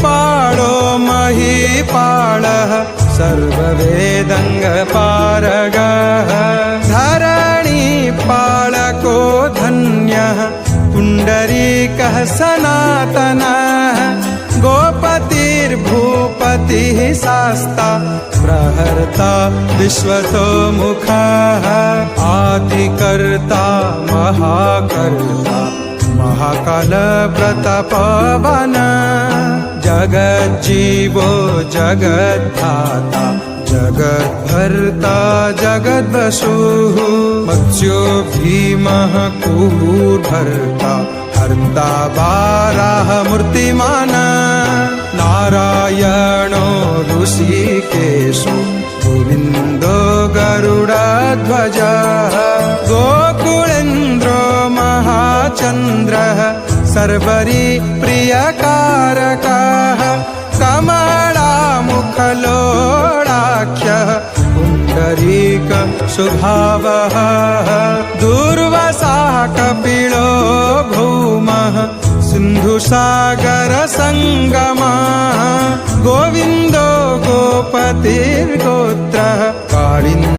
पाळो महीपालः सर्ववेदङ्गपारगः धरणी पालको धन्यः पुण्डरीकः सनातनः गोपतिर्भूपतिः शास्ता प्रहर्ता विश्वतोमुखः आदिकर्ता महाकर्ता महाकालप्रतापवान जगज्जीवो जगद्धाता जगद्भर्ता जगद्वसुः मत्स्यो भीमः कूर्भर्ता हर्ता वाराह मूर्तिमान नारायणो ऋषिकेशो गोविन्दो गरुडध्वजः गोकुलेन्द्रो महाचन्द्रः सर्वरी प्रियकारकः कमलामुखलोडाख्यः पुण्डरीक स्वभावः दूर्वासा कपिलो भौमः सिन्धुसागरसङ्गमः गोविन्दो गोपतिर्गोत्रः काळिन्द